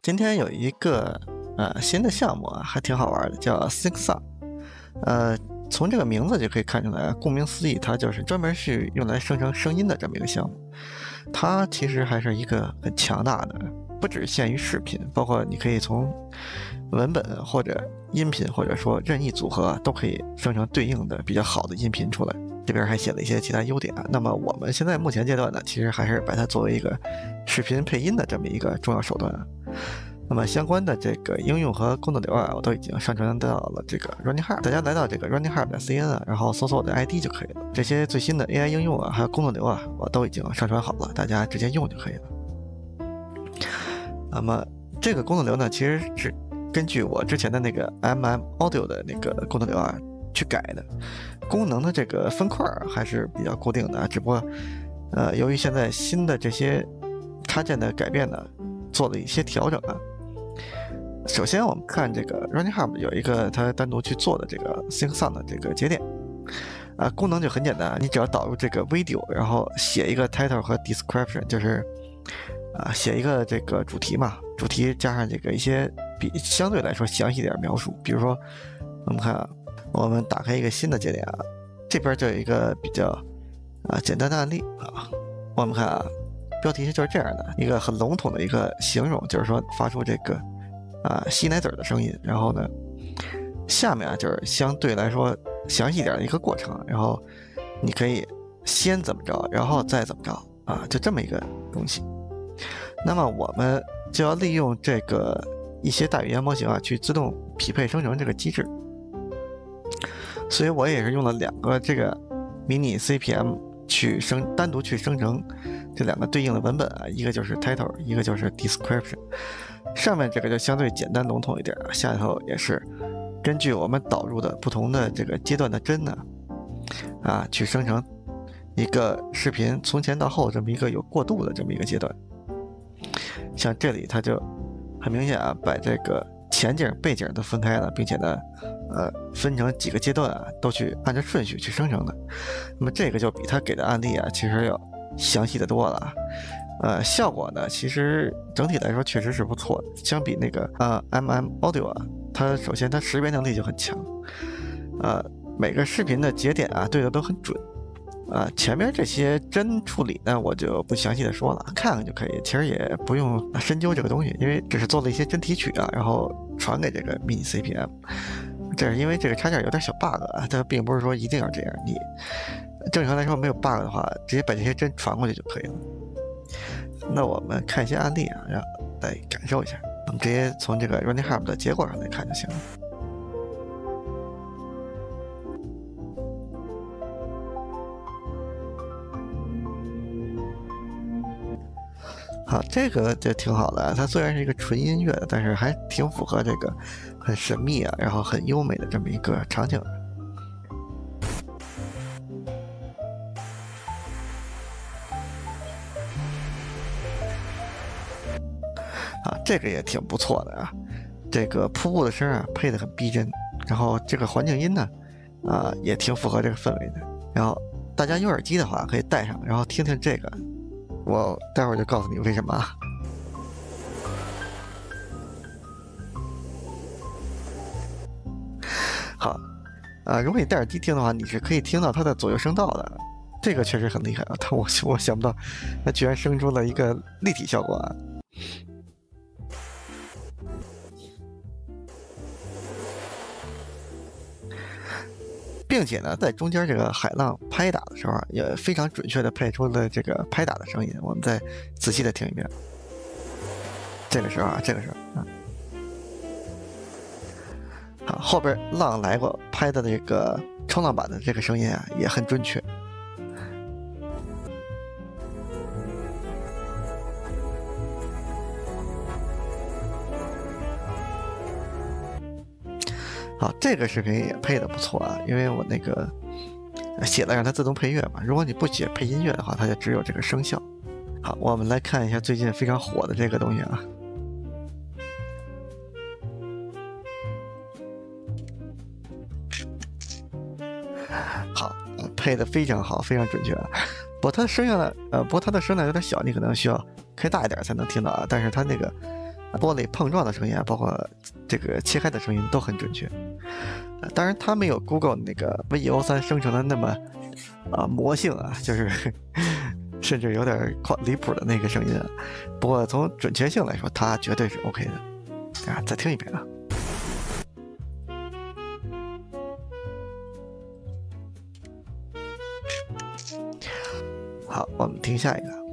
今天有一个新的项目啊，还挺好玩的，叫 SyncSong。从这个名字就可以看出来，顾名思义，它就是专门是用来生成声音的这么一个项目。它其实还是一个很强大的，不只限于视频，包括你可以从文本或者音频，或者说任意组合，都可以生成对应的比较好的音频出来。这边还写了一些其他优点。那么我们现在目前阶段呢，其实还是把它作为一个视频配音的这么一个重要手段。那么相关的这个应用和工作流啊，我都已经上传到了这个 Running Hub， 大家来到这个 Running Hub .cn 啊，然后搜索我的 ID 就可以了。这些最新的 AI 应用啊，还有工作流啊，我都已经上传好了，大家直接用就可以了。那么这个工作流呢，其实是根据我之前的那个 Audio 的那个工作流啊去改的，功能的这个分块还是比较固定的，只不过由于现在新的这些插件的改变呢，做了一些调整啊。首先我们看这个 Running Hub 有一个它单独去做的这个 SyncSong 的这个节点啊，功能就很简单，你只要导入这个 video， 然后写一个 title 和 description， 就是写一个这个主题嘛，主题加上这个一些相对来说详细点描述。比如说我们看啊，我们打开一个新的节点啊，这边就有一个比较简单的案例啊，我们看啊，标题就是这样的一个很笼统的一个形容，就是说发出这个吸奶嘴的声音，然后呢下面啊就是相对来说详细点的一个过程，然后你可以先怎么着，然后再怎么着啊，就这么一个东西。那么我们就要利用这个一些大语言模型啊，去自动匹配生成这个机制。所以我也是用了2个这个迷你 CPM 去单独去生成这2个对应的文本啊，一个就是 title， 一个就是 description。上面这个就相对简单笼统一点，下头也是根据我们导入的不同的这个阶段的帧呢去生成一个视频从前到后这么一个有过渡的这么一个阶段。像这里它就很明显啊，把这个前景背景都分开了，并且呢分成几个阶段啊，都去按照顺序去生成的。那么这个就比他给的案例啊其实要详细的多了。效果呢其实整体来说确实是不错的，相比那个Audio 啊，它首先它识别能力就很强，每个视频的节点啊对的都很准。前面这些帧处理呢我就不详细的说了，看看就可以，其实也不用深究这个东西，因为只是做了一些帧提取啊，然后传给这个 mini CPM。这是因为这个插件有点小 bug 啊，它并不是说一定要这样，你正常来说没有 bug 的话，直接把这些帧传过去就可以了。那我们看一些案例啊，然后来感受一下，我们直接从这个 Running Hub 的结果上来看就行了。好，这个就挺好的，它虽然是一个纯音乐的，但是还挺符合这个很神秘啊，然后很优美的这么一个场景。这个也挺不错的啊，这个瀑布的声啊配得很逼真，然后这个环境音呢也挺符合这个氛围的。然后大家有耳机的话可以戴上，然后听听这个，我待会儿就告诉你为什么。好如果你戴耳机听的话，你是可以听到它的左右声道的，这个确实很厉害啊，但我想不到它居然生出了一个立体效果啊。并且呢，在中间这个海浪拍打的时候也非常准确的配出了这个拍打的声音。我们再仔细的听一遍，这个时候好，后边浪来过拍的这个冲浪板的这个声音啊，也很准确。好，这个视频也配的不错啊，因为我那个写了让它自动配乐嘛，如果你不写配音乐的话，它就只有这个声效。好，我们来看一下最近非常火的这个东西啊。好，配的非常好，非常准确啊。不过它的声音呢，有点小，你可能需要开大一点才能听到啊。但是它那个玻璃碰撞的声音啊，包括这个切开的声音都很准确。当然它没有 Google 那个 VEO3生成的那么魔性啊，就是甚至有点离谱的那个声音啊。不过从准确性来说，它绝对是 OK 的。再听一遍啊。好，我们听下一个。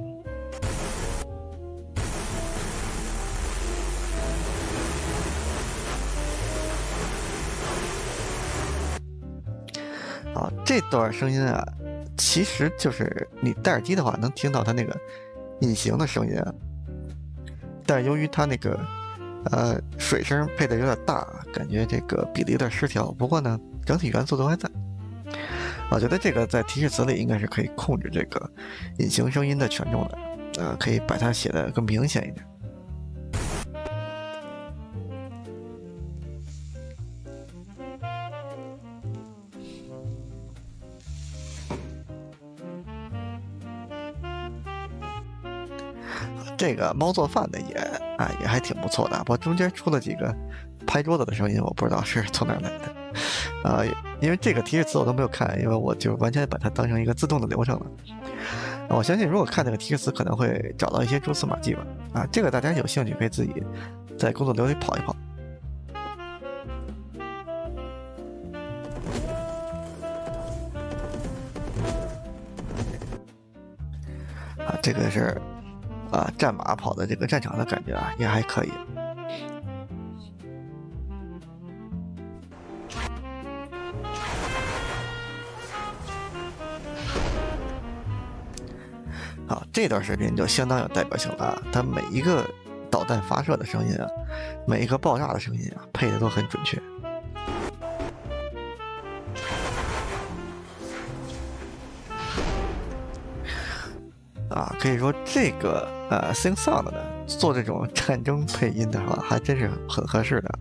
好，这段声音啊，其实就是你戴耳机的话能听到它那个隐形的声音啊，但是由于它那个水声配的有点大，感觉这个比例有点失调。不过呢，整体元素都还在。我觉得这个在提示词里应该是可以控制这个隐形声音的权重的，可以把它写的更明显一点。这个猫做饭的也还挺不错的，不过中间出了几个拍桌子的声音，我不知道是从哪来的。因为这个提示词我都没有看，因为我就完全把它当成一个自动的流程了。我相信如果看这个提示词，可能会找到一些蛛丝马迹吧。这个大家有兴趣可以自己在工作流里跑一跑。这个是战马跑的这个战场的感觉也还可以。好，这段视频就相当有代表性了它每一个导弹发射的声音每一个爆炸的声音配的都很准确。可以说这个SingSound 呢，做这种战争配音的话，还真是很合适的。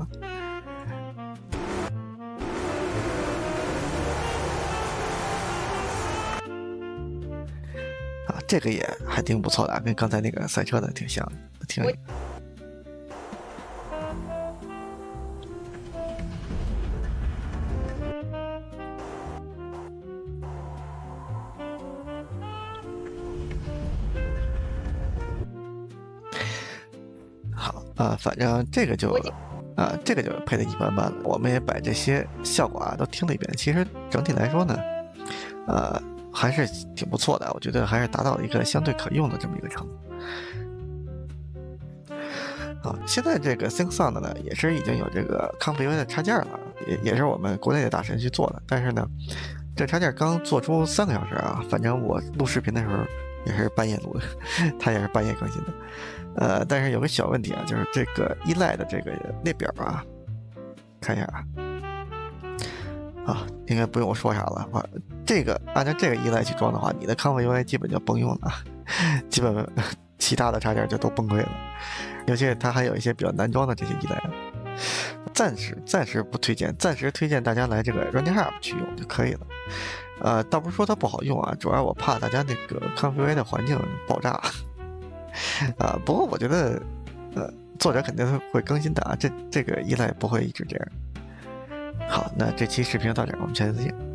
这个也还挺不错的，跟刚才那个赛车的挺像的，挺。反正这个就配的一般般了。我们也把这些效果都听了一遍。其实整体来说呢，还是挺不错的。我觉得还是达到了一个相对可用的这么一个程度。好，现在这个 SingSound 呢，也是已经有这个 ComfyUI 的插件了，也是我们国内的大神去做的。但是呢，这插件刚做出3个小时反正我录视频的时候也是半夜录的，它也是半夜更新的。但是有个小问题就是这个依赖的这个列表看一下应该不用说啥了。这个按照这个依赖去装的话，你的 ComfyUI 基本就崩用了，基本其他的插件就都崩溃了。尤其是它还有一些比较难装的这些依赖，暂时不推荐，暂时推荐大家来这个 Running Hub 去用就可以了。倒不是说它不好用主要我怕大家那个 ComfyUI 的环境爆炸。不过我觉得，作者肯定会更新的这个依赖不会一直这样。好，那这期视频就到这儿，我们下期再见。